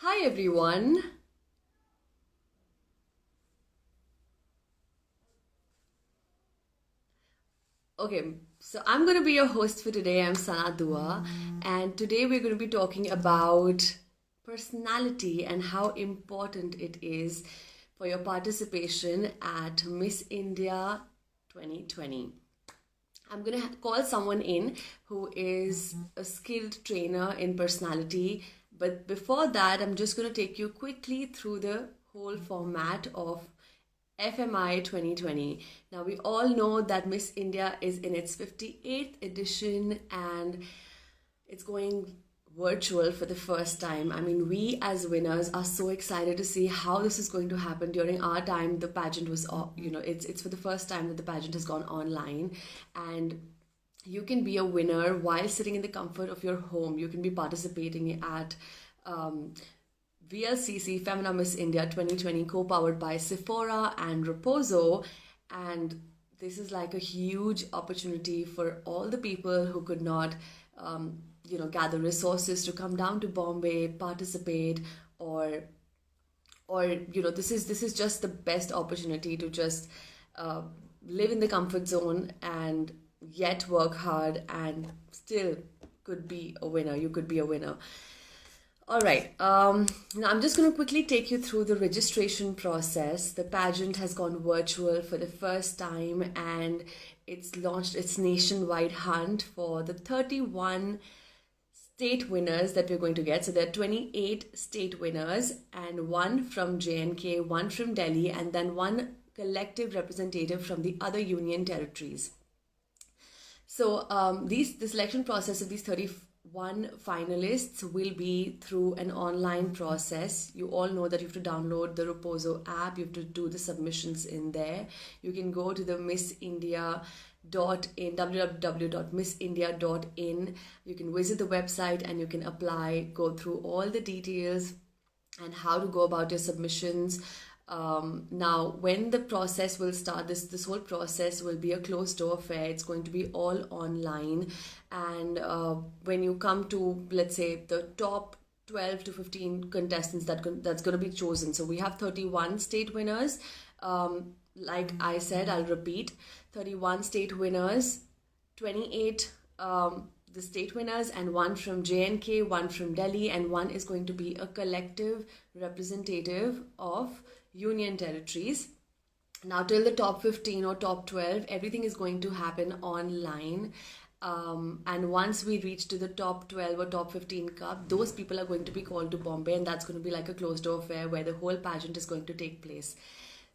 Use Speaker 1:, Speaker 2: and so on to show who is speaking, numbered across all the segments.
Speaker 1: Hi everyone. Okay, so I'm going to be your host for today. I'm Sana Dua, and today we're going to be talking about personality and how important it is for your participation at Miss India 2020. I'm going to call someone in who is a skilled trainer in personality. But before that, I'm just going to take you quickly through the whole format of FMI 2020. Now, we all know that Miss India is in its 58th edition and it's going virtual for the first time. I mean, we as winners are so excited to see how this is going to happen. During our time, the pageant was, it's for the first time that the pageant has gone online, and you can be a winner while sitting in the comfort of your home. You can be participating at VLCC Femina Miss India 2020, co-powered by Sephora and Reposo. And this is like a huge opportunity for all the people who could not gather resources to come down to Bombay, participate, or this is just the best opportunity to just uh, live in the comfort zone and yet work hard and still could be a winner. You could be a winner. All right. Now I'm just going to quickly take you through the registration process. The pageant has gone virtual for the first time, and it's launched its nationwide hunt for the 31 state winners that we're going to get. So there are 28 state winners, and one from JNK, one from Delhi, and then one collective representative from the other union territories. So the selection process of these 31 finalists will be through an online process. You all know that you have to download the Reposo app. You have to do the submissions in there. You can go to the Miss India dot in www.missindia.in. You can visit the website and you can apply, go through all the details and how to go about your submissions. Now, when the process will start, this whole process will be a closed door affair. It's going to be all online, and when you come to, let's say, the top 12 to 15 contestants that's going to be chosen. So we have 31 state winners. Like I said, I'll repeat: 31 state winners, 28 the state winners, and one from JNK, one from Delhi, and one is going to be a collective representative of union territories. Now, till the top 15 or top 12, everything is going to happen online. And once we reach to the top 12 or top 15 cup, those people are going to be called to Bombay, and that's going to be like a closed door affair where the whole pageant is going to take place.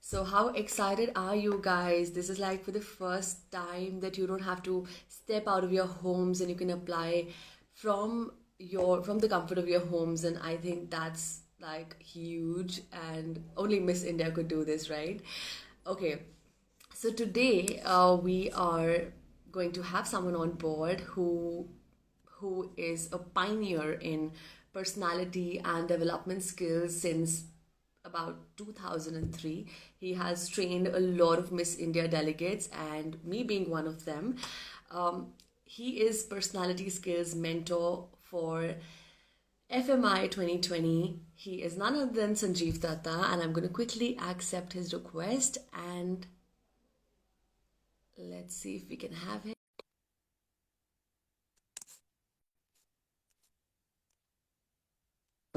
Speaker 1: So how excited are you guys? This is like for the first time that you don't have to step out of your homes and you can apply from the comfort of your homes, and I think that's like huge, and only Miss India could do this, right? Okay. So today we are going to have someone on board who is a pioneer in personality and development skills since about 2003. He has trained a lot of Miss India delegates, and me being one of them. He is personality skills mentor for FMI 2020. He is none other than Sanjeev Datta, and I'm going to quickly accept his request and let's see if we can have him.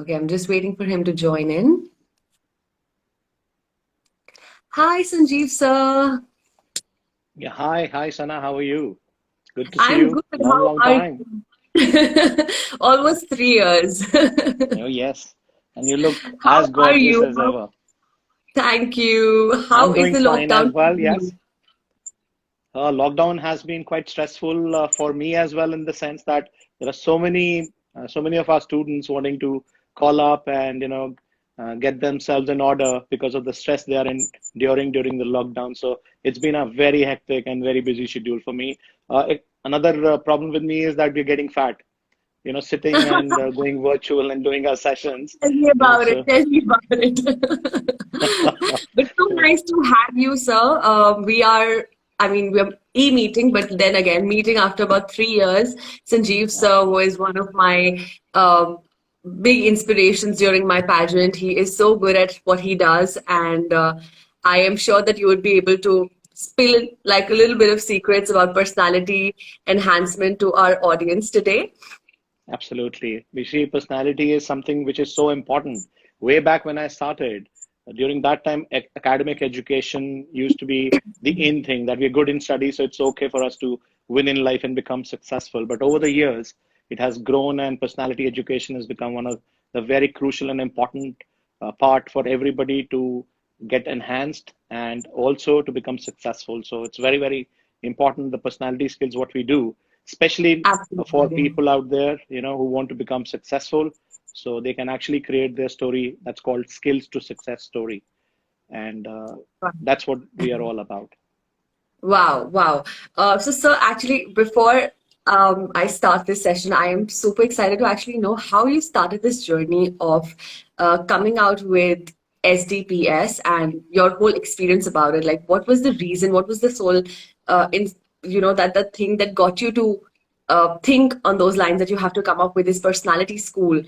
Speaker 1: Okay, I'm just waiting for him to join in. Hi, Sanjeev sir.
Speaker 2: Yeah, hi, Sana. How are you? Good to see
Speaker 1: I'm
Speaker 2: you.
Speaker 1: good.
Speaker 2: Long,
Speaker 1: How
Speaker 2: long
Speaker 1: are
Speaker 2: time.
Speaker 1: you? Almost 3 years.
Speaker 2: Oh, yes. And you look
Speaker 1: How
Speaker 2: as
Speaker 1: are
Speaker 2: gorgeous
Speaker 1: you?
Speaker 2: as ever.
Speaker 1: Thank you. How
Speaker 2: I'm
Speaker 1: is
Speaker 2: doing
Speaker 1: the
Speaker 2: fine as
Speaker 1: lockdown
Speaker 2: well,
Speaker 1: treating
Speaker 2: yes.
Speaker 1: you?
Speaker 2: Lockdown has been quite stressful for me as well, in the sense that there are so many of our students wanting to call up and get themselves in order because of the stress they are enduring during the lockdown. So it's been a very hectic and very busy schedule for me. Another problem with me is that we're getting fat. Sitting and going virtual and doing our sessions.
Speaker 1: Tell me about it.
Speaker 2: So
Speaker 1: Tell me about it. But so nice to have you, sir. We're e-meeting, but then again, meeting after about 3 years. Sanjeev, sir, was one of my um, big inspirations during my pageant. He is so good at what he does, and I am sure that you would be able to spill like a little bit of secrets about personality enhancement to our audience today.
Speaker 2: Absolutely. We see personality is something which is so important. Way back when I started, during that time, academic education used to be the in thing that we're good in studies, so it's okay for us to win in life and become successful. But over the years, it has grown, and personality education has become one of the very crucial and important part for everybody to get enhanced and also to become successful. So it's very, very important, the personality skills, what we do, especially for
Speaker 1: Absolutely.
Speaker 2: people out there, who want to become successful, so they can actually create their story that's called skills to success story. And that's what we are all about.
Speaker 1: Wow, wow. So, sir, actually, before I start this session, I am super excited to actually know how you started this journey of coming out with SDPS and your whole experience about it. Like, what was the reason? What was the sole, in that the thing that got you to think on those lines that you have to come up with this personality school?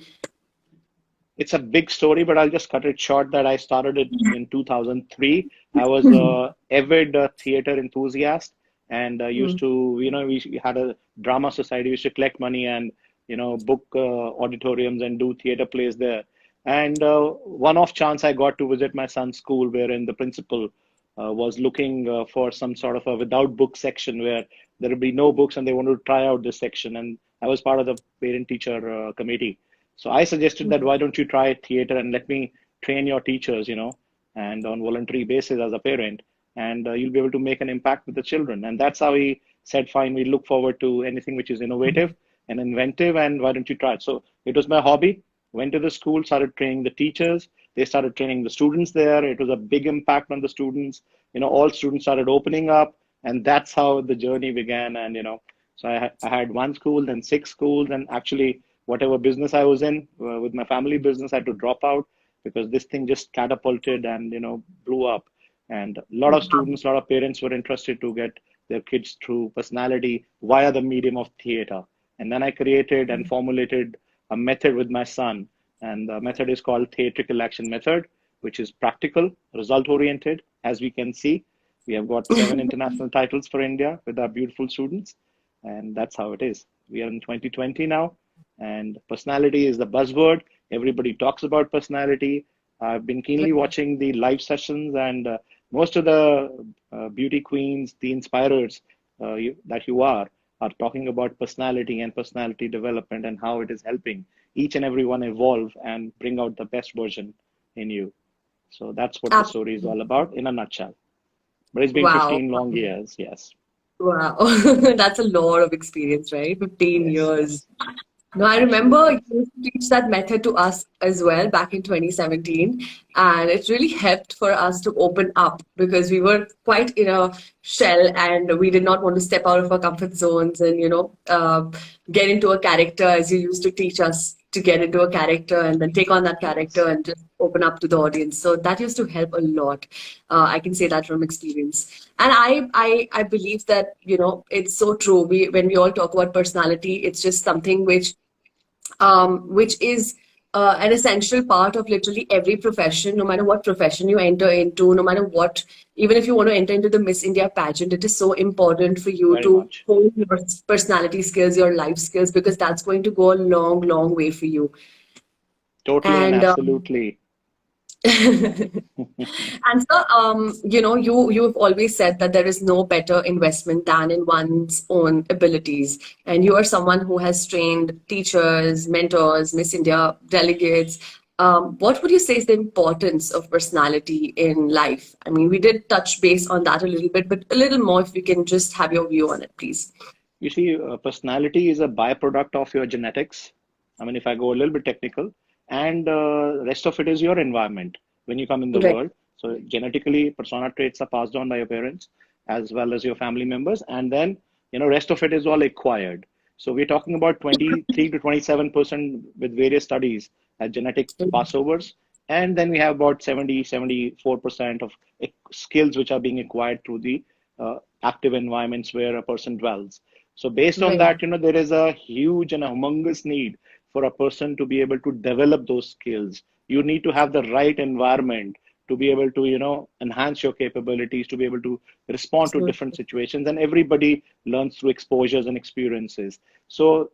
Speaker 2: It's a big story, but I'll just cut it short that I started it in 2003. I was a avid theater enthusiast and used
Speaker 1: Mhm.
Speaker 2: to, we had a drama society. We used to collect money and, book auditoriums and do theater plays there. And one-off chance I got to visit my son's school, wherein the principal was looking for some sort of a without book section where there would be no books and they wanted to try out this section. And I was part of the parent-teacher committee. So I suggested that why don't you try theater and let me train your teachers, and on voluntary basis as a parent, and you'll be able to make an impact with the children. And that's how we said, fine, we look forward to anything which is innovative and inventive, and why don't you try it? So it was my hobby. Went to the school, started training the teachers. They started training the students there. It was a big impact on the students. All students started opening up, and that's how the journey began. And so I had one school, then six schools, and actually whatever business I was in with my family business, I had to drop out because this thing just catapulted and blew up. And a lot of students, a lot of parents were interested to get their kids through personality via the medium of theater. And then I created and formulated a method with my son, and the method is called theatrical action method, which is practical, result oriented. As we can see, we have got 7 international titles for India with our beautiful students, and that's how it is. We are in 2020 now, and personality is the buzzword. Everybody talks about personality. I've been keenly watching the live sessions, and most of the beauty queens, the inspirers that you are talking about personality and personality development and how it is helping each and every one evolve and bring out the best version in you. So that's what the story is all
Speaker 1: Absolutely.
Speaker 2: about in a nutshell. But it's been
Speaker 1: Wow.
Speaker 2: 15 long years. Yes,
Speaker 1: Wow. That's a lot of experience, right? 15
Speaker 2: yes,
Speaker 1: years.
Speaker 2: yes,
Speaker 1: No, I remember
Speaker 2: absolutely.
Speaker 1: you used to teach that method to us as well back in 2017, and it really helped for us to open up because we were quite in a shell and we did not want to step out of our comfort zones and, get into a character as you used to teach us to get into a character and then take on that character
Speaker 2: Yes.
Speaker 1: and just open up to the audience. So that used to help a lot. I can say that from experience. And I believe that, it's so true. When we all talk about personality, it's just something which is an essential part of literally every profession, no matter what profession you enter into, no matter what, even if you want to enter into the Miss India pageant, it is so important for you
Speaker 2: Very
Speaker 1: to
Speaker 2: much.
Speaker 1: hone your personality skills, your life skills, because that's going to go a long, long way for you.
Speaker 2: Totally and
Speaker 1: And
Speaker 2: absolutely.
Speaker 1: And so, you've always said that there is no better investment than in one's own abilities. And you are someone who has trained teachers, mentors, Miss India delegates. What would you say is the importance of personality in life? I mean, we did touch base on that a little bit, but a little more if we can just have your view on it, please.
Speaker 2: You see, personality is a byproduct of your genetics. I mean, if I go a little bit technical, and rest of it is your environment when you come in the
Speaker 1: Right.
Speaker 2: world. So genetically, persona traits are passed on by your parents as well as your family members, and then rest of it is all acquired. So we're talking about 23 to 27% with various studies as genetic passovers, and then we have about 70, 74% of skills which are being acquired through the active environments where a person dwells. So based on
Speaker 1: Right.
Speaker 2: that, there is a huge and a humongous need for a person to be able to develop those skills. You need to have the right environment to be able to, enhance your capabilities, to be able to respond to different
Speaker 1: Absolutely.
Speaker 2: situations. And everybody learns through exposures and experiences. So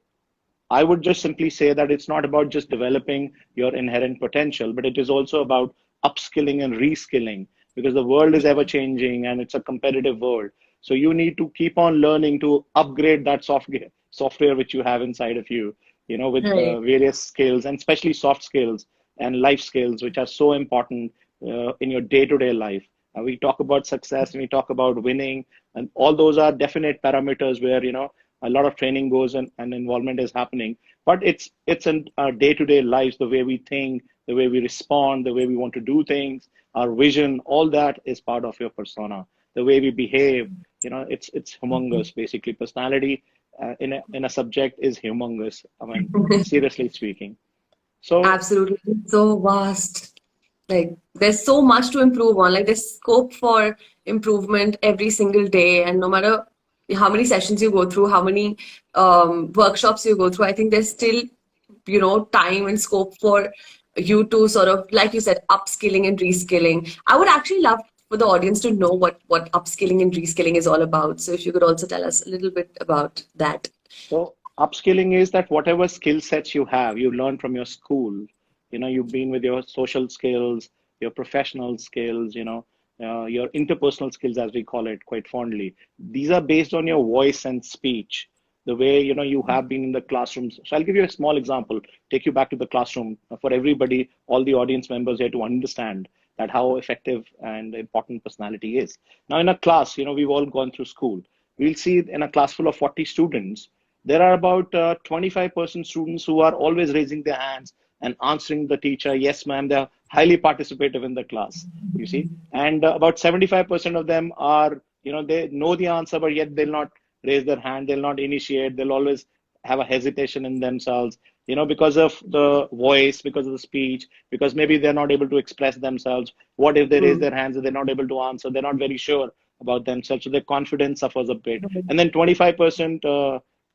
Speaker 2: I would just simply say that it's not about just developing your inherent potential, but it is also about upskilling and reskilling, because the world is ever changing and it's a competitive world. So you need to keep on learning to upgrade that software which you have inside of you, with
Speaker 1: Right.
Speaker 2: various skills, and especially soft skills and life skills, which are so important in your day-to-day life. We talk about success and we talk about winning, and all those are definite parameters where, a lot of training goes and involvement is happening. But it's in our day-to-day lives, the way we think, the way we respond, the way we want to do things, our vision, all that is part of your persona. The way we behave, it's humongous. Basically, personality in a subject is humongous. I mean, seriously speaking. So
Speaker 1: Absolutely. It's so vast. Like there's so much to improve on. Like there's scope for improvement every single day. And no matter how many sessions you go through, how many workshops you go through, I think there's still, time and scope for you to sort of, like you said, upskilling and reskilling. I would actually love for the audience to know what upskilling and reskilling is all about. So if you could also tell us a little bit about that.
Speaker 2: So upskilling is that whatever skill sets you have, you learn from your school. You've been with your social skills, your professional skills, your interpersonal skills, as we call it quite fondly. These are based on your voice and speech, the way, you have been in the classrooms. So I'll give you a small example, take you back to the classroom for everybody, all the audience members here to understand that how effective and important personality is. Now, in a class, we've all gone through school. We'll see in a class full of 40 students, there are about 25% students who are always raising their hands and answering the teacher, yes, ma'am. They're highly participative in the class, you see. And about 75% of them are, they know the answer, but yet they'll not raise their hand, they'll not initiate, they'll always have a hesitation in themselves, because of the voice, because of the speech, because maybe they're not able to express themselves. What if they raise
Speaker 1: Mm.
Speaker 2: their hands and they're not able to answer? They're not very sure about themselves, so their confidence suffers a bit. And then 25%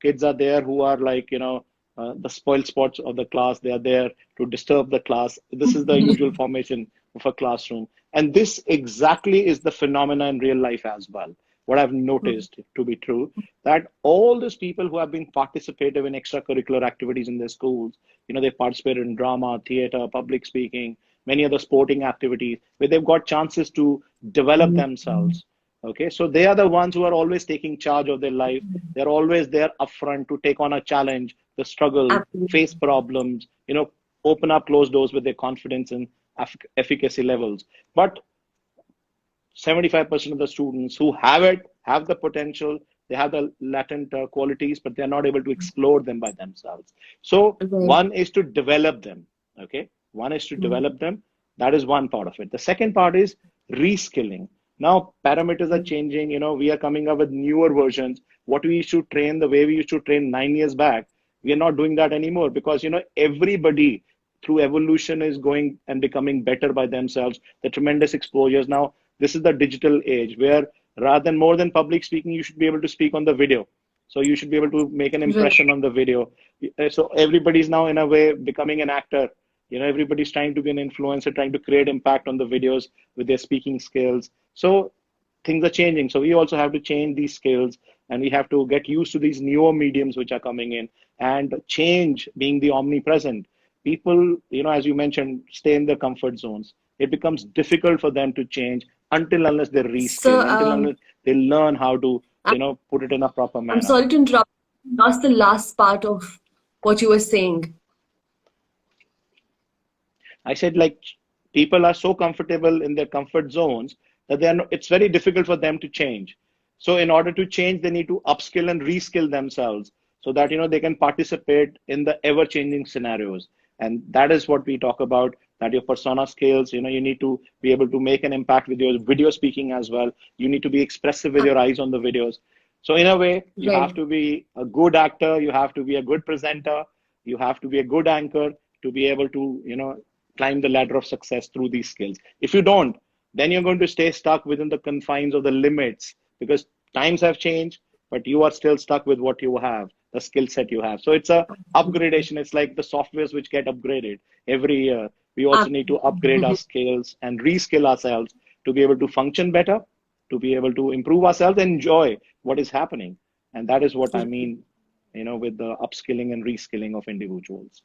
Speaker 2: kids are there who are like, the spoiled spots of the class. They are there to disturb the class. This is the usual formation of a classroom. And this exactly is the phenomena in real life as well. What I've noticed to be true, that all those people who have been participative in extracurricular activities in their schools, they participated in drama, theater, public speaking, many other sporting activities, where they've got chances to develop themselves. Okay, so they are the ones who are always taking charge of their life. They're always there upfront to take on a challenge, the struggle,
Speaker 1: Absolutely.
Speaker 2: face problems, open up closed doors with their confidence and efficacy levels. But 75% of the students who have it, have the potential, they have the latent qualities, but they're not able to explore them by themselves. So
Speaker 1: Right.
Speaker 2: one is to develop them. Okay, one is to develop them. That is one part of it. The second part is reskilling. Now parameters are changing. We are coming up with newer versions. What we used to train, the way we used to train 9 years back, we are not doing that anymore, because everybody through evolution is going and becoming better by themselves. The tremendous exposures now. This is the digital age where, rather than more than public speaking, you should be able to speak on the video. So you should be able to make an
Speaker 1: Right.
Speaker 2: impression on the video. So everybody's now in a way becoming an actor. Everybody's trying to be an influencer, trying to create impact on the videos with their speaking skills. So things are changing. So we also have to change these skills, and we have to get used to these newer mediums which are coming in, and change being the omnipresent. People, as you mentioned, stay in their comfort zones. It becomes difficult for them to change until unless they
Speaker 1: So,
Speaker 2: reskill, until unless they learn how to, put it in a proper
Speaker 1: I'm
Speaker 2: manner.
Speaker 1: sorry to interrupt. Lost the last part of what you were saying.
Speaker 2: I said, like, people are so comfortable in their comfort zones that it's very difficult for them to change. So in order to change, they need to upskill and reskill themselves so that they can participate in the ever-changing scenarios. And that is what we talk about, that your persona skills, you need to be able to make an impact with your video speaking as well. You need to be expressive with your eyes on the videos. So in a way, you have
Speaker 1: Right.
Speaker 2: to be a good actor, you have to be a good presenter, you have to be a good anchor to be able to, climb the ladder of success through these skills. If you don't, then you're going to stay stuck within the confines of the limits, because times have changed, but you are still stuck with what you have. the skill set you have. So it's a upgradation. It's like the softwares which get upgraded every year. We also need to upgrade our skills and reskill ourselves to be able to function better, to be able to improve ourselves and enjoy what is happening. And that is what I mean, with the upskilling and reskilling of individuals.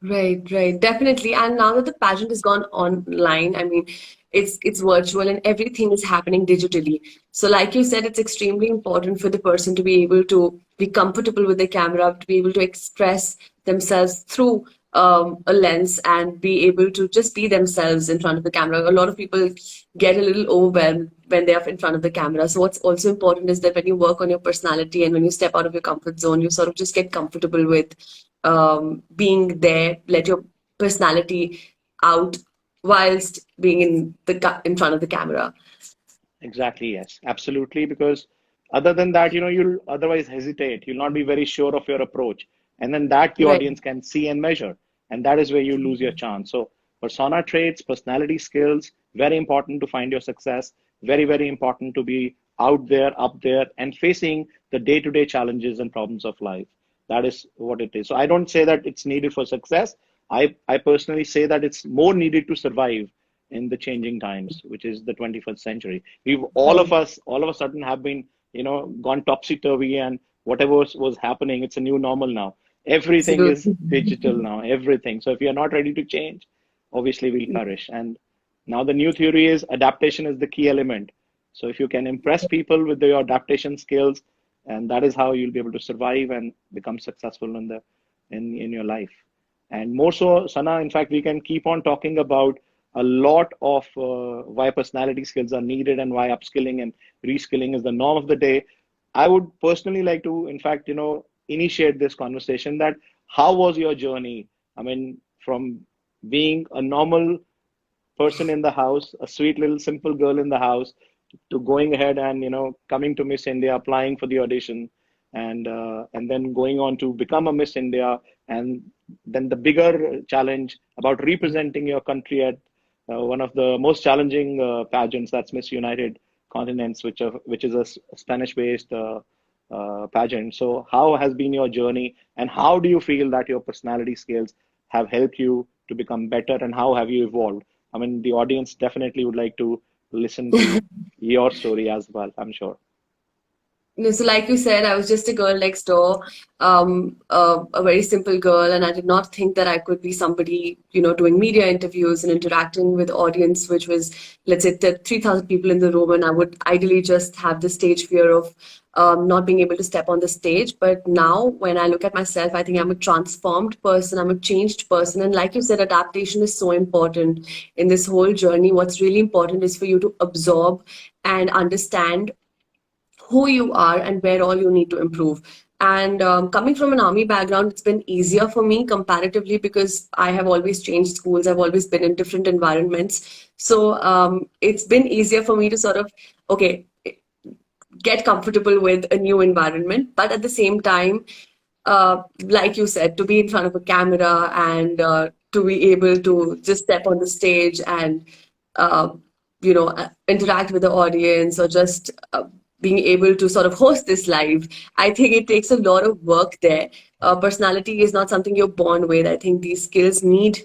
Speaker 1: Right, definitely. And now that the pageant has gone online, I mean, it's virtual and everything is happening digitally. So, like you said, it's extremely important for the person to be able to be comfortable with the camera, to be able to express themselves through a lens and be able to just be themselves in front of the camera. A lot of people get a little overwhelmed when they are in front of the camera. So, what's also important is that when you work on your personality and when you step out of your comfort zone, you sort of just get comfortable with being there, let your personality out whilst being in front of the camera.
Speaker 2: Exactly, yes, absolutely. Because other than that, you'll otherwise hesitate. You'll not be very sure of your approach. And then that the
Speaker 1: Right.
Speaker 2: audience can see and measure. And that is where you lose your chance. So persona traits, personality skills, very important to find your success. Very, very important to be out there, up there, and facing the day-to-day challenges and problems of life. That is what it is. So I don't say that it's needed for success. I personally say that it's more needed to survive in the changing times, which is the 21st century. We've all of
Speaker 1: Right.
Speaker 2: us, all of a sudden, have been, gone topsy turvy, and whatever was happening, it's a new normal now. Everything is
Speaker 1: Absolutely.
Speaker 2: digital now, everything. So if you're not ready to change, obviously we'll perish. And now the new theory is adaptation is the key element. So if you can impress people with your adaptation skills, and that is how you'll be able to survive and become successful in your life. And more so, Sana, in fact, we can keep on talking about a lot of why personality skills are needed and why upskilling and reskilling is the norm of the day. I would personally like to, in fact, initiate this conversation that how was your journey? I mean, from being a normal person in the house, a sweet little simple girl in the house, to going ahead and coming to Miss India, applying for the audition, and then going on to become a Miss India, and then the bigger challenge about representing your country at one of the most challenging pageants, that's Miss United Continents, which is a Spanish-based pageant. So, how has been your journey, and how do you feel that your personality skills have helped you to become better, and how have you evolved? I mean, the audience definitely would like to listen to your story as well, I'm sure.
Speaker 1: No, so like you said, I was just a girl next door, a very simple girl, and I did not think that I could be somebody, doing media interviews and interacting with audience, which was, let's say, 3,000 people in the room, and I would ideally just have the stage fear of not being able to step on the stage. But now, when I look at myself, I think I'm a transformed person, I'm a changed person, and like you said, adaptation is so important in this whole journey. What's really important is for you to absorb and understand who you are and where all you need to improve. And coming from an army background, it's been easier for me comparatively because I have always changed schools. I've always been in different environments. So it's been easier for me to sort of, okay, get comfortable with a new environment. But at the same time, like you said, to be in front of a camera and to be able to just step on the stage and uh, interact with the audience or just being able to sort of host this live. I think it takes a lot of work there. Personality is not something you're born with. I think these skills need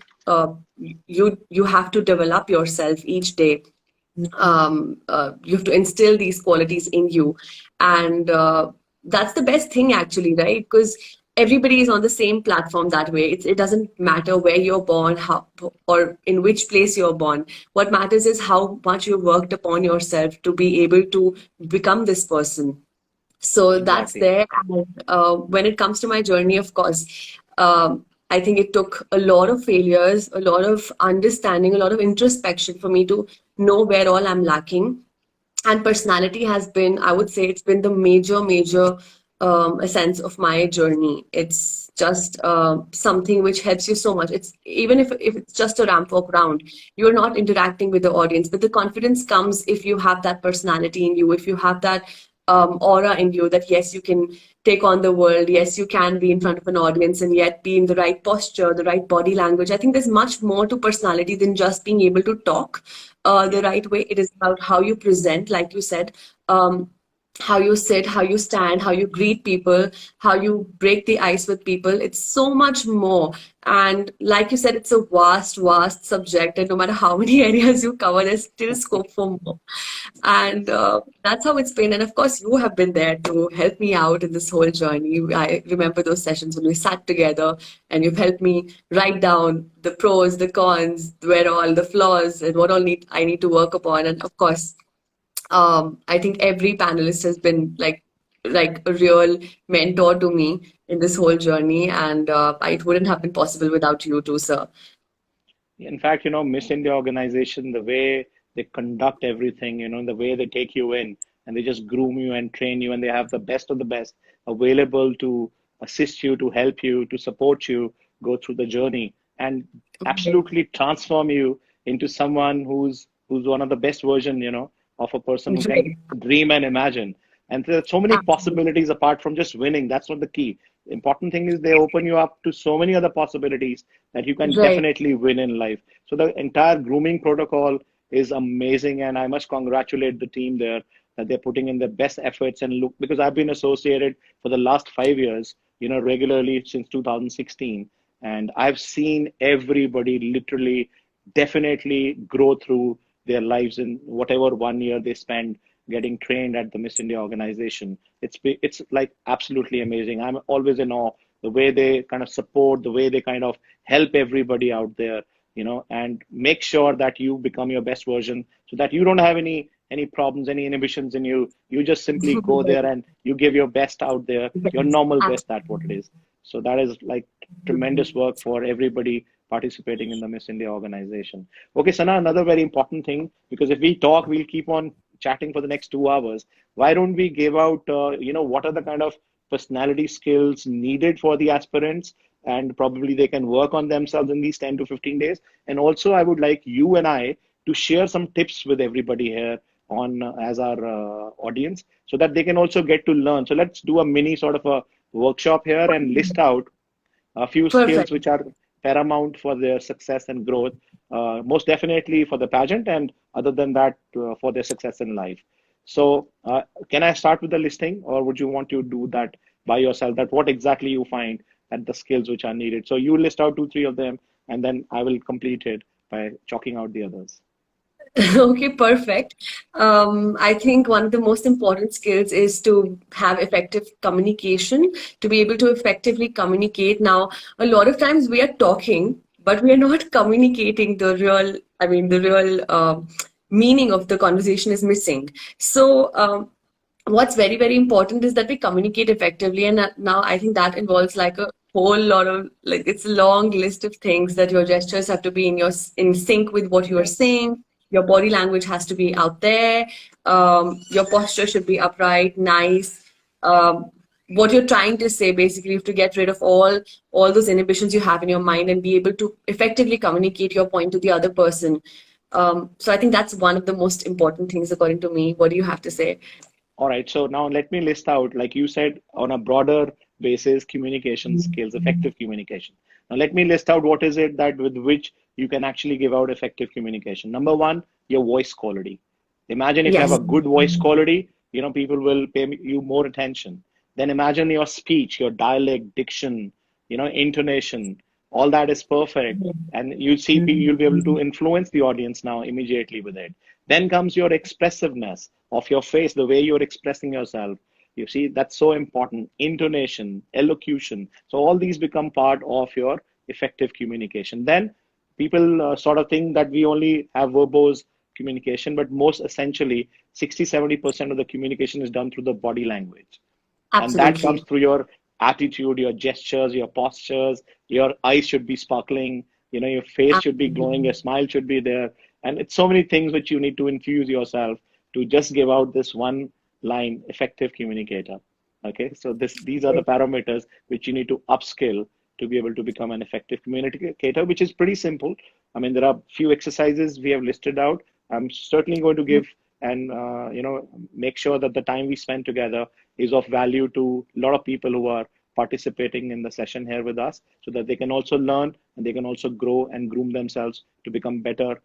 Speaker 1: you have to develop yourself each day. You have to instill these qualities in you, and that's the best thing actually, right? Because everybody is on the same platform that way. It doesn't matter where you're born, how or in which place you're born. What matters is how much you worked upon yourself to be able to become this person. So that's
Speaker 2: Exactly.
Speaker 1: there. And when it comes to my journey, of course, I think it took a lot of failures, a lot of understanding, a lot of introspection for me to know where all I'm lacking. And personality has been, I would say, it's been the major essence of my journey. It's just something which helps you so much. It's even if it's just a ramp walk round, you're not interacting with the audience, but the confidence comes if you have that personality in you, if you have that aura in you that yes, you can take on the world, yes, you can be in front of an audience and yet be in the right posture, the right body language. I think there's much more to personality than just being able to talk the
Speaker 2: Yeah.
Speaker 1: right way. It is about how you present, like you said. Um, how you sit, how you stand, how you greet people, how you break the ice with people. It's so much more. And like you said, it's a vast, vast subject. And no matter how many areas you cover, there's still scope for more. And that's how it's been. And of course, you have been there to help me out in this whole journey. I remember those sessions when we sat together and you've helped me write down the pros, the cons, where all the flaws and what all I need to work upon. And of course, I think every panelist has been like a real mentor to me in this whole journey, and it wouldn't have been possible without you too, sir.
Speaker 2: In fact, Miss India organization, the way they conduct everything, the way they take you in and they just groom you and train you, and they have the best of the best available to assist you, to help you, to support you go through the journey, and
Speaker 1: Right.
Speaker 2: absolutely transform you into someone who's one of the best version, of a person who can
Speaker 1: Right.
Speaker 2: dream and imagine. And there are so many
Speaker 1: Absolutely.
Speaker 2: possibilities apart from just winning. That's not the key. The important thing is they open you up to so many other possibilities that you can
Speaker 1: Right.
Speaker 2: definitely win in life. So the entire grooming protocol is amazing, and I must congratulate the team there that they're putting in their best efforts. And look, because I've been associated for the last 5 years, regularly since 2016, and I've seen everybody literally, definitely grow through their lives in whatever 1 year they spend getting trained at the Miss India organization. It's like absolutely amazing. I'm always in awe the way they kind of support, the way they kind of help everybody out there, and make sure that you become your best version so that you don't have any problems, any inhibitions in you. You just simply go there and you give your best out there, your
Speaker 1: Yes,
Speaker 2: normal best, that's what it
Speaker 1: absolutely.
Speaker 2: is. So that is like tremendous work for everybody participating in the Miss India organization. Okay, Sana, another very important thing, because if we talk, we'll keep on chatting for the next 2 hours. Why don't we give out, what are the kind of personality skills needed for the aspirants, and probably they can work on themselves in these 10 to 15 days. And also, I would like you and I to share some tips with everybody here on as our audience so that they can also get to learn. So let's do a mini sort of a workshop here and list out a few skills
Speaker 1: Perfect.
Speaker 2: which are paramount for their success and growth, most definitely for the pageant, and other than that, for their success in life. So, can I start with the listing, or would you want to do that by yourself? That what exactly you find at the skills which are needed. So you list out two, three of them, and then I will complete it by chalking out the others.
Speaker 1: Okay, perfect. I think one of the most important skills is to have effective communication, to be able to effectively communicate. Now, a lot of times we are talking, but we are not communicating the real meaning of the conversation is missing. So, what's very, very important is that we communicate effectively. And now I think that involves like a whole lot of like it's a long list of things that your gestures have to be in sync with what you are
Speaker 2: Yes.
Speaker 1: saying. Your body language has to be out there. Your posture should be upright, nice. What you're trying to say, basically, you have to get rid of all those inhibitions you have in your mind and be able to effectively communicate your point to the other person. So I think that's one of the most important things, according to me. What do you have to say?
Speaker 2: All right, so now let me list out, like you said, on a broader basis, communication skills, effective communication. Now let me list out what is it that with which you can actually give out effective communication. Number one, your voice quality. Imagine if you have a
Speaker 1: Yes.
Speaker 2: good voice quality, people will pay you more attention. Then imagine your speech, your dialect, diction, intonation, all that is perfect. And you see, you'll be able to influence the audience now immediately with it. Then comes your expressiveness of your face, the way you're expressing yourself. You see, that's so important. Intonation, elocution. So all these become part of your effective communication. Then people sort of think that we only have verbose communication, but most essentially, 60-70% of the communication is done through the body language. And that comes
Speaker 1: Absolutely.
Speaker 2: through your attitude, your gestures, your postures. Your eyes should be sparkling, your face should be glowing, your
Speaker 1: Absolutely.
Speaker 2: smile should be there. And it's so many things which you need to infuse yourself to just give out this one line, effective communicator. Okay, so these are the parameters which you need to upskill to be able to become an effective communicator, which is pretty simple. I mean, there are few exercises we have listed out. I'm certainly going to give and make sure that the time we spend together is of value to a lot of people who are participating in the session here with us, so that they can also learn and they can also grow and groom themselves to become better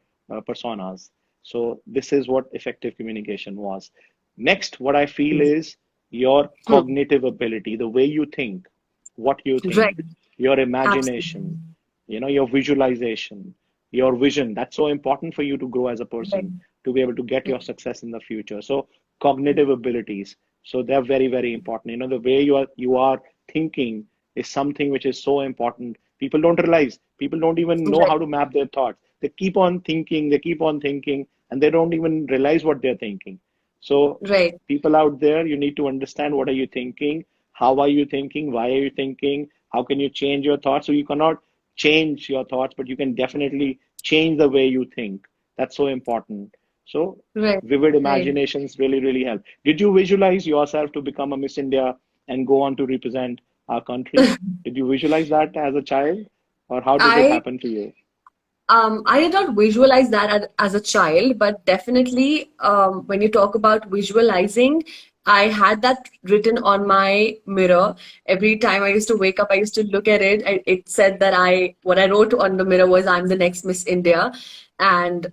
Speaker 2: personas. So this is what effective communication was. Next, what I feel is your
Speaker 1: Hmm.
Speaker 2: cognitive ability, the way you think, what you
Speaker 1: Right.
Speaker 2: think, your
Speaker 1: Absolutely.
Speaker 2: imagination, your visualization, your vision. That's so important for you to grow as a
Speaker 1: Right.
Speaker 2: person, to be able to get
Speaker 1: Right.
Speaker 2: your success in the future. So cognitive abilities, so they're very, very important. The way you are thinking is something which is so important. People don't realize, people don't even know
Speaker 1: Right.
Speaker 2: how to map their thoughts. They keep on thinking, and they don't even realize what they're thinking. So
Speaker 1: Right.
Speaker 2: people out there, you need to understand, what are you thinking? How are you thinking? Why are you thinking? How can you change your thoughts? So you cannot change your thoughts, but you can definitely change the way you think. That's so important. So
Speaker 1: Right.
Speaker 2: vivid
Speaker 1: Right.
Speaker 2: imaginations really, really help. Did you visualize yourself to become a Miss India and go on to represent our country? Did you visualize that as a child, or how did it
Speaker 1: I
Speaker 2: happen to you?
Speaker 1: I did not visualize that as a child, but definitely when you talk about visualizing, I had that written on my mirror. Every time I used to wake up, I used to look at it. It said that what I wrote on the mirror was, I'm the next Miss India. And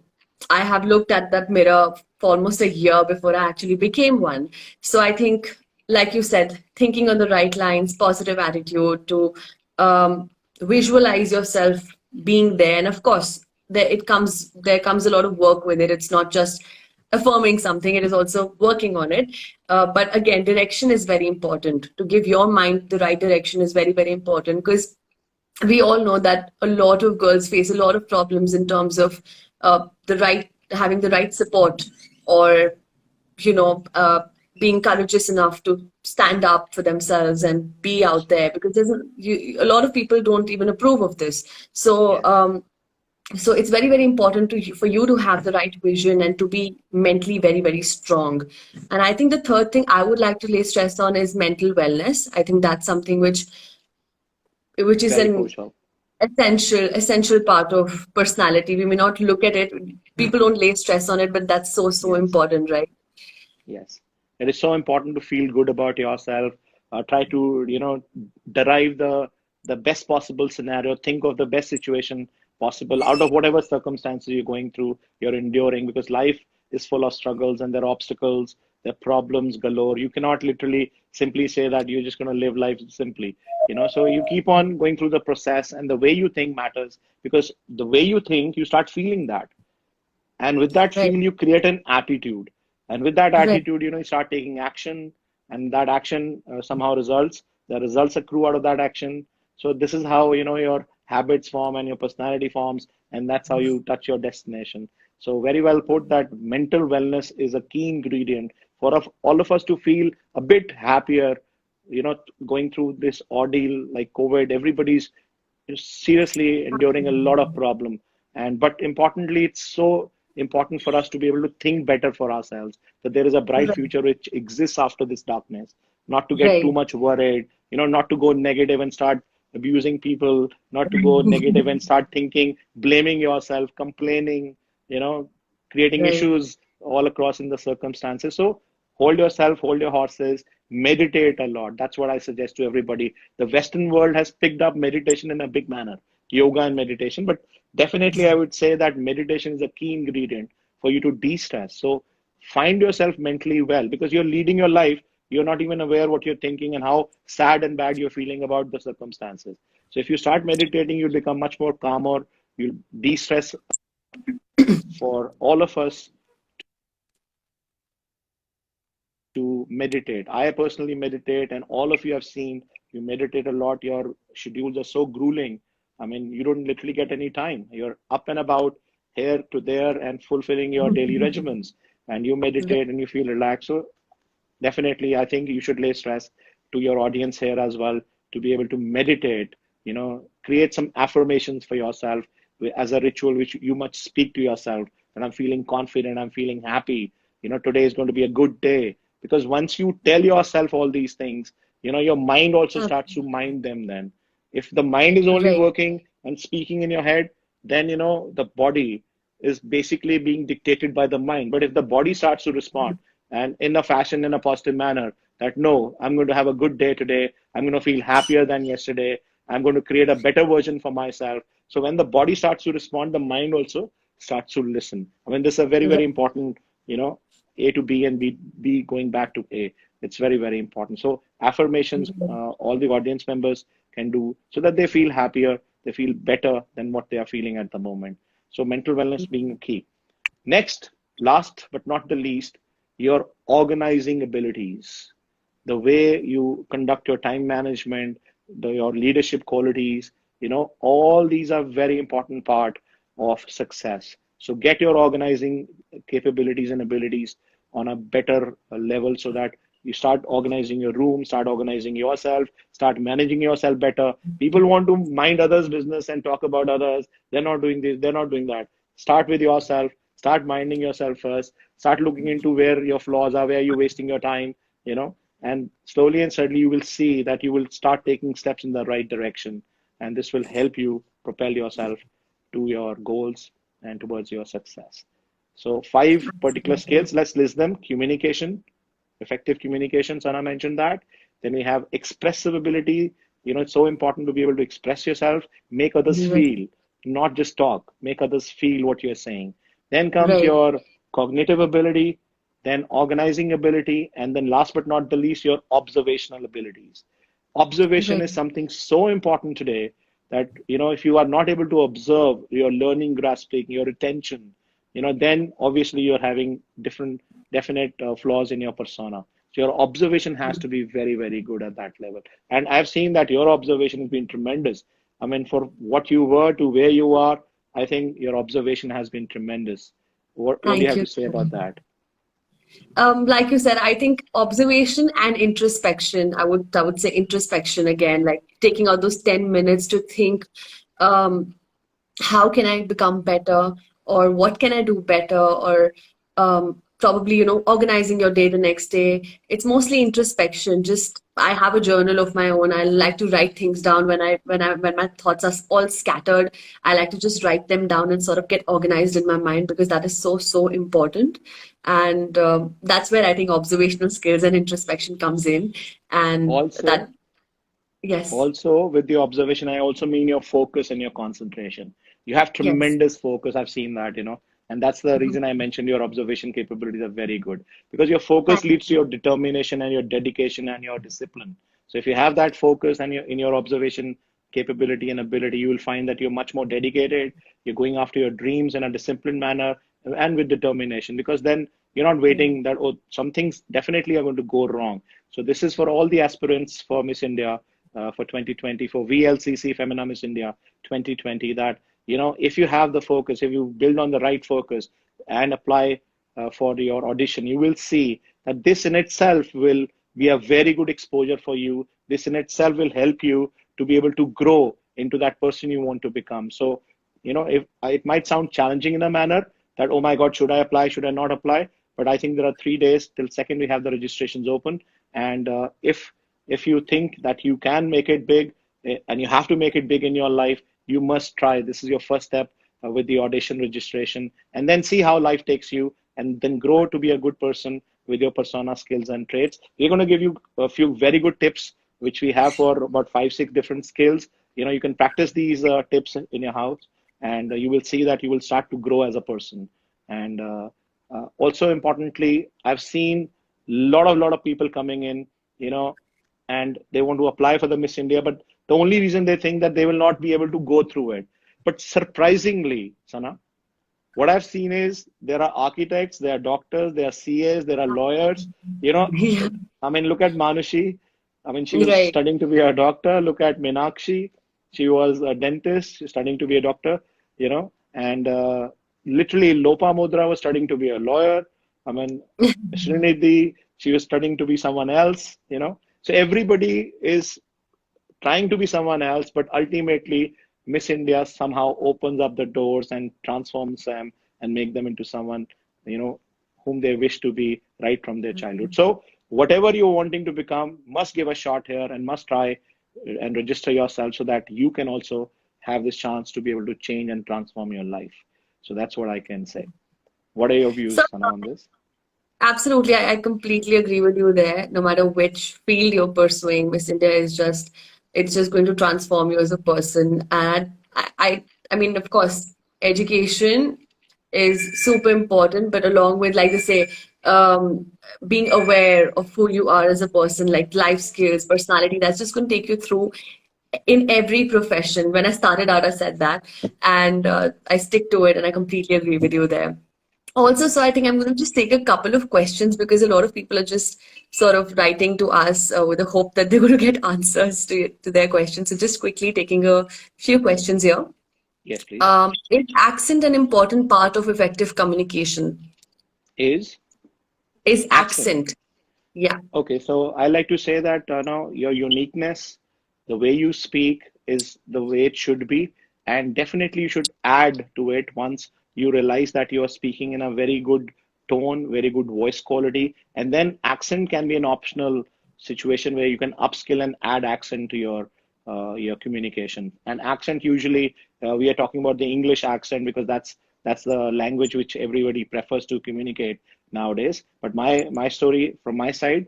Speaker 1: I have looked at that mirror for almost a year before I actually became one. So I think, like you said, thinking on the right lines, positive attitude to um, visualize yourself being there. And of course, there comes a lot of work with it. It's not just affirming something, it is also working on it. But again, direction is very important. To give your mind the right direction is very, very important, because we all know that a lot of girls face a lot of problems in terms of the right having the right support, or you know uh, being courageous enough to stand up for themselves and be out there, because a lot of people don't even approve of this. So
Speaker 2: Yes,
Speaker 1: so it's very, very important for you to have the right vision and to be mentally very, very strong. And I think the third thing I would like to lay stress on is mental wellness. I think that's something which is
Speaker 2: very
Speaker 1: an
Speaker 2: crucial.
Speaker 1: essential part of personality. We may not look at it, people don't lay stress on it, but that's so
Speaker 2: Yes.
Speaker 1: important, right?
Speaker 2: Yes, it is so important to feel good about yourself. Try to, derive the best possible scenario. Think of the best situation possible out of whatever circumstances you're going through, you're enduring, because life is full of struggles and there are obstacles, there are problems galore. You cannot literally simply say that you're just going to live life simply. So you keep on going through the process, and the way you think matters, because the way you think, you start feeling that. And with that
Speaker 1: Right.
Speaker 2: feel, you create an attitude. And with that
Speaker 1: Right.
Speaker 2: attitude, you start taking action, and that action somehow results. The results accrue out of that action. So this is how, your habits form and your personality forms, and that's how you touch your destination. So very well put, that mental wellness is a key ingredient for all of us to feel a bit happier, going through this ordeal like COVID. Everybody's seriously enduring a lot of problem. And but importantly, it's so important for us to be able to think better for ourselves, that there is a bright
Speaker 1: Right.
Speaker 2: future which exists after this darkness. Not to get too
Speaker 1: Right.
Speaker 2: much worried, not to go negative and start abusing people, not to go negative and start thinking, blaming yourself, complaining, you know creating
Speaker 1: Right.
Speaker 2: issues all across in the circumstances. So hold yourself, hold your horses, meditate a lot. That's what I suggest to everybody. The Western world has picked up meditation in a big manner, yoga and meditation, but definitely I would say that meditation is a key ingredient for you to de-stress. So find yourself mentally well, because you're leading your life. You're not even aware what you're thinking and how sad and bad you're feeling about the circumstances. So if you start meditating, you'll become much more calmer. You'll de-stress. For all of us to meditate. I personally meditate, and all of you have seen you meditate a lot. Your schedules are so grueling. I mean, you don't literally get any time. You're up and about here to there and fulfilling your daily regimens, and you meditate and you feel relaxed. So definitely, I think you should lay stress to your audience here as well, to be able to meditate, create some affirmations for yourself as a ritual, which you must speak to yourself. And I'm feeling confident, I'm feeling happy. Today is going to be a good day. Because once you tell yourself all these things, your mind also starts to mind them then. If the mind is only
Speaker 1: Right.
Speaker 2: working and speaking in your head, then, the body is basically being dictated by the mind. But if the body starts to respond, and in a fashion, in a positive manner, that no, I'm going to have a good day today, I'm going to feel happier than yesterday, I'm going to create a better version for myself. So when the body starts to respond, the mind also starts to listen. I mean, this is a very,
Speaker 1: Right.
Speaker 2: very important, you know A to B and B going back to A. It's very, very important. So affirmations, all the audience members can do so that they feel happier, they feel better than what they are feeling at the moment. So mental wellness being key. Next, last but not the least, your organizing abilities, the way you conduct your time management, your leadership qualities, all these are very important part of success. So get your organizing capabilities and abilities on a better level so that you start organizing your room, start organizing yourself, start managing yourself better. People want to mind others' business and talk about others. They're not doing this, they're not doing that. Start with yourself, start minding yourself first, start looking into where your flaws are, where you're wasting your time, and slowly and steadily you will see that you will start taking steps in the right direction. And this will help you propel yourself to your goals and towards your success. So 5 particular skills, let's list them. Communication, effective communication, Sana mentioned that. Then we have expressive ability. It's so important to be able to express yourself, make others feel, not just talk, make others feel what you're saying. Then comes
Speaker 1: Right.
Speaker 2: your cognitive ability, then organizing ability, and then last but not the least, your observational abilities. Observation
Speaker 1: Right.
Speaker 2: is something so important today that, if you are not able to observe your learning, grasping, your attention, then obviously you're having different, definite flaws in your persona. So your observation has to be very, very good at that level. And I've seen that your observation has been tremendous. I mean, for what you were to where you are, I think your observation has been tremendous. What do you
Speaker 1: Thank
Speaker 2: have
Speaker 1: you.
Speaker 2: to say about that?
Speaker 1: Like you said, I think observation and introspection, I would say introspection again, like taking out those 10 minutes to think, um, how can I become better, or what can I do better, or probably, organizing your day the next day. It's mostly introspection. Just I have a journal of my own. I like to write things down when my thoughts are all scattered. I like to just write them down and sort of get organized in my mind, because that is so, so important. And that's where I think observational skills and introspection comes in. And that,
Speaker 2: Also,
Speaker 1: yes,
Speaker 2: Also, with the observation, I also mean your focus and your concentration. You have
Speaker 1: yes.
Speaker 2: tremendous focus. I've seen that, and that's the
Speaker 1: Mhm.
Speaker 2: reason I mentioned your observation capabilities are very good because your focus
Speaker 1: Thank
Speaker 2: leads to
Speaker 1: you.
Speaker 2: your determination and your dedication and your discipline. So if you have that focus and in your observation capability and ability, you will find that you're much more dedicated. You're going after your dreams in a disciplined manner and with determination because then you're not waiting that, oh, some things definitely are going to go wrong. So this is for all the aspirants for Miss India for 2020, for VLCC Femina Miss India 2020, that, if you have the focus, if you build on the right focus and apply for your audition, you will see that this in itself will be a very good exposure for you. This in itself will help you to be able to grow into that person you want to become. So, if it might sound challenging in a manner that, oh my God, should I apply? Should I not apply? But I think there are 3 days till second we have the registrations open. And if you think that you can make it big and you have to make it big in your life, you must try. This is your first step with the audition registration, and then see how life takes you, and then grow to be a good person with your persona, skills, and traits. We're going to give you a few very good tips, which we have for about 5, 6 different skills. You can practice these tips in your house, and you will see that you will start to grow as a person. And also importantly, I've seen lot of people coming in, you know, and they want to apply for the Miss India, but the only reason they think that they will not be able to go through it. But surprisingly, Sana, what I've seen is there are architects, there are doctors, there are CAs, there are lawyers. You know,
Speaker 1: Yeah,
Speaker 2: I mean, look at Manushi. I mean, she was
Speaker 1: right.
Speaker 2: studying to be a doctor. Look at Meenakshi. She was a dentist, studying to be a doctor, and literally Lopa Mudra was studying to be a lawyer. I mean, Srinidhi, she was studying to be someone else. So everybody is trying to be someone else, but ultimately Miss India somehow opens up the doors and transforms them and make them into someone, you know, whom they wish to be right from their childhood. So whatever you're wanting to become, must give a shot here and must try and register yourself so that you can also have this chance to be able to change and transform your life. So that's what I can say. What are your
Speaker 1: So
Speaker 2: views, Sana, on this?
Speaker 1: absolutely, I completely agree with you there. No matter which field you're pursuing, Miss India is just, it's just going to transform you as a person. And I mean, of course, education is super important, but along with, like they say, um, being aware of who you are as a person, like life skills, personality, that's just going to take you through in every profession. When I started out, I said that, and I stick to it, and I completely agree with you there. Also, so I think I'm going to just take a couple of questions because a lot of people are just sort of writing to us with the hope that they're going to get answers to their questions. So just quickly taking a few questions here.
Speaker 2: Yes, please.
Speaker 1: Is accent an important part of effective communication?
Speaker 2: Is
Speaker 1: Is
Speaker 2: accent.
Speaker 1: accent? Yeah.
Speaker 2: Okay, so I like to say that now your uniqueness, the way you speak is the way it should be, and definitely you should add to it once you realize that you are speaking in a very good tone, very good voice quality, and then accent can be an optional situation where you can upskill and add accent to your communication. And accent usually we are talking about the English accent because that's the language which everybody prefers to communicate nowadays. But my story from my side,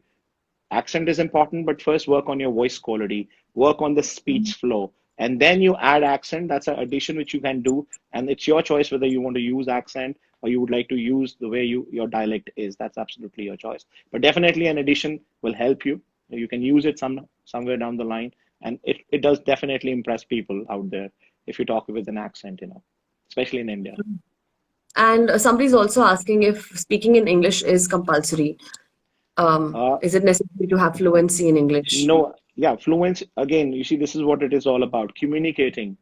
Speaker 2: accent is important, but first work on your voice quality, work on the speech flow, and then you add accent. That's an addition which you can do, and it's your choice whether you want to use accent or you would like to use the way your dialect is. That's absolutely your choice. But definitely an addition will help you. You can use it somewhere down the line, and it does definitely impress people out there if you talk with an accent, especially in India.
Speaker 1: And somebody's also asking if speaking in English is compulsory.
Speaker 2: Uh,
Speaker 1: Is it necessary to have fluency in English?
Speaker 2: No, yeah, fluence again, you see, this is what it is all about, communicating.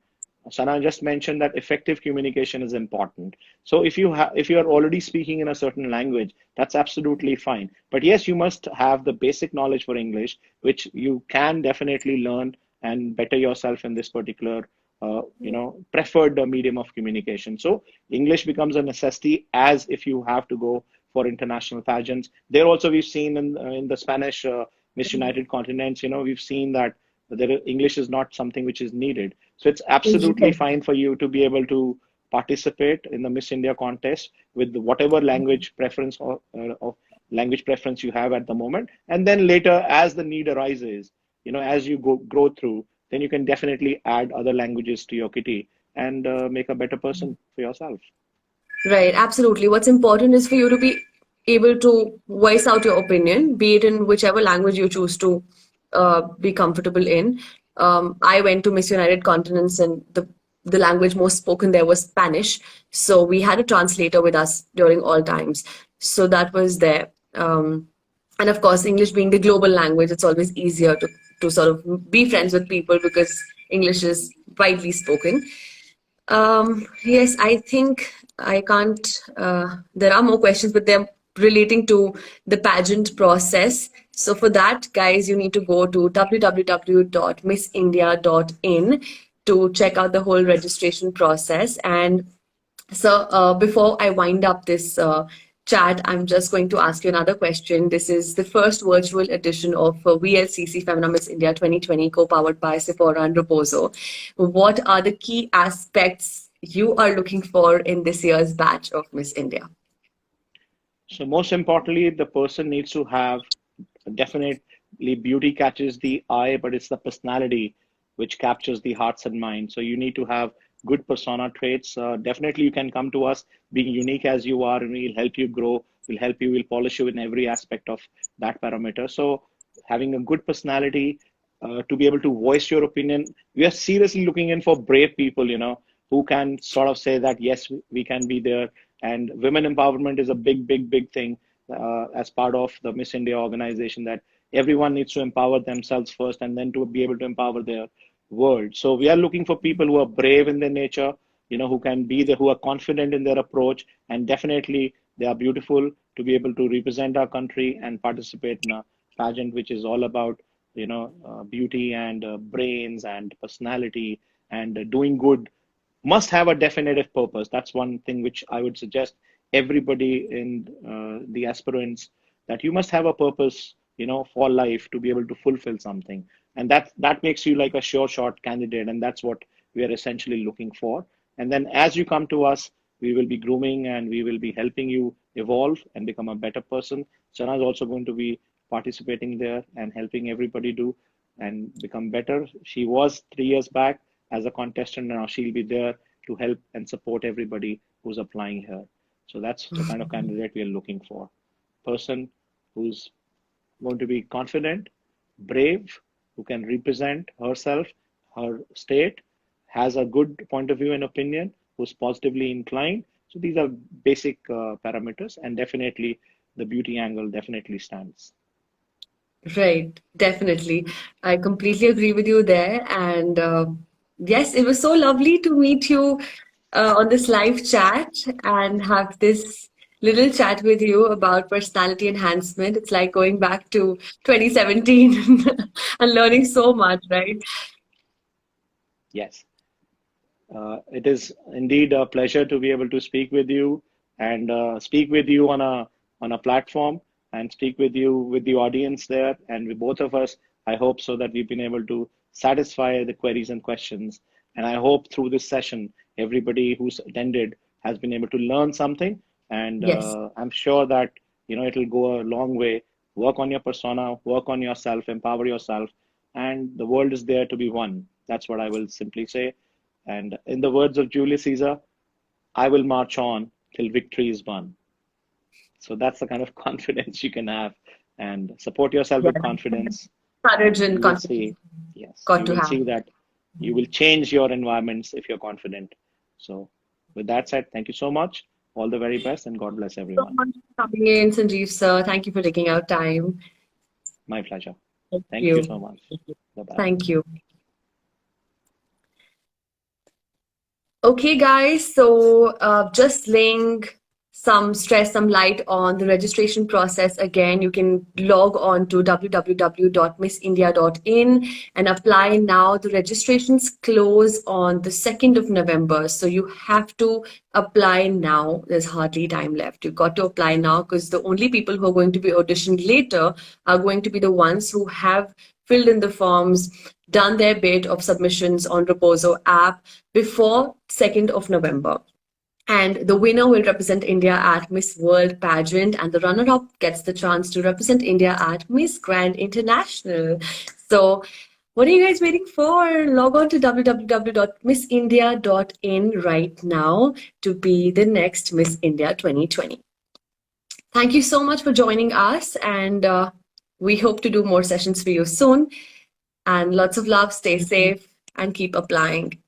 Speaker 2: Sana just mentioned that effective communication is important. So if you are already speaking in a certain language, that's absolutely fine. But yes, you must have the basic knowledge for English, which you can definitely learn and better yourself in this particular preferred medium of communication. So English becomes a necessity as if you have to go for international pageants. There also we've seen in the Spanish Miss United Continents, we've seen that English is not something which is needed. So it's absolutely
Speaker 1: Yes.
Speaker 2: fine for you to be able to participate in the Miss India contest with whatever language preference you have at the moment. And then later, as the need arises, as you grow through, then you can definitely add other languages to your kitty and make a better person for yourself.
Speaker 1: Right, absolutely. What's important is for you to be able to voice out your opinion, be it in whichever language you choose to be comfortable in. I went to Miss United Continents, and the language most spoken there was Spanish. So we had a translator with us during all times. So that was there. And of course, English being the global language, it's always easier to sort of be friends with people because English is widely spoken. Yes, I think I can't. There are more questions, but they're relating to the pageant process. So for that, guys, you need to go to www.missindia.in to check out the whole registration process. And so, before I wind up this chat, I'm just going to ask you another question. This is the first virtual edition of VLCC Femina Miss India 2020, co-powered by Sephora and Reposo. What are the key aspects you are looking for in this year's batch of Miss India?
Speaker 2: So most importantly, the person needs to have definitely beauty catches the eye, but it's the personality which captures the hearts and minds. So you need to have good persona traits. Definitely, you can come to us being unique as you are, and we'll help you grow. We'll help you. We'll polish you in every aspect of that parameter. So having a good personality to be able to voice your opinion. We are seriously looking in for brave people, who can sort of say that yes, we can be there. And women empowerment is a big, big, big thing as part of the Miss India organization, that everyone needs to empower themselves first and then to be able to empower their world. So we are looking for people who are brave in their nature, who can be there, who are confident in their approach, and definitely they are beautiful to be able to represent our country and participate in a pageant which is all about, beauty and brains and personality and doing good. Must have a definitive purpose. That's one thing which I would suggest everybody in the aspirants, that you must have a purpose, for life to be able to fulfill something, and that makes you like a sure shot candidate, and that's what we are essentially looking for. And then as you come to us, we will be grooming and we will be helping you evolve and become a better person. Sana is also going to be participating there and helping everybody do and become better. She was 3 years back as a contestant, and now she'll be there to help and support everybody who's applying here. So that's the kind of candidate we are looking for. person who's going to be confident, brave, who can represent herself, her state, has a good point of view and opinion, who's positively inclined. So these are basic parameters, and definitely the beauty angle definitely stands.
Speaker 1: Right, definitely. I completely agree with you there. And yes, it was so lovely to meet you on this live chat and have this little chat with you about personality enhancement. It's like going back to 2017 and learning so much, right?
Speaker 2: Yes. It is indeed a pleasure to be able to speak with you and speak with you on a platform and speak with you with the audience there and with both of us. I hope so that we've been able to satisfy the queries and questions. And I hope through this session, everybody who's attended has been able to learn something. And
Speaker 1: Yes.
Speaker 2: I'm sure that it'll go a long way. Work on your persona, work on yourself, empower yourself, and the world is there to be won. That's what I will simply say. And in the words of Julius Caesar, I will march on till victory is won. So that's the kind of confidence you can have, and support yourself
Speaker 1: Yeah.
Speaker 2: with confidence.
Speaker 1: Courage
Speaker 2: And
Speaker 1: and
Speaker 2: you will
Speaker 1: confidence
Speaker 2: see, yes,
Speaker 1: got
Speaker 2: you
Speaker 1: to
Speaker 2: will
Speaker 1: have.
Speaker 2: see that you will change your environments if you're confident. So, with that said, thank you so much. All the very best, and God bless
Speaker 1: So
Speaker 2: everyone.
Speaker 1: much for coming in, Sanjeev sir. Thank you for taking out time.
Speaker 2: My pleasure.
Speaker 1: Thank
Speaker 2: Thank you
Speaker 1: you.
Speaker 2: so much. Bye bye.
Speaker 1: Thank you. Okay, guys, so just laying some light on the registration process again. You can log on to www.missindia.in and apply now. The registrations close on the 2nd of November, so you have to apply now. There's hardly time left. You've got to apply now because the only people who are going to be auditioned later are going to be the ones who have filled in the forms, done their bit of submissions on Reposo app before 2nd of November. And the winner will represent India at Miss World pageant, and the runner-up gets the chance to represent India at Miss Grand International. So what are you guys waiting for? Log on to www.missindia.in right now to be the next Miss India 2020. Thank you so much for joining us, and we hope to do more sessions for you soon. And lots of love, stay safe, and keep applying.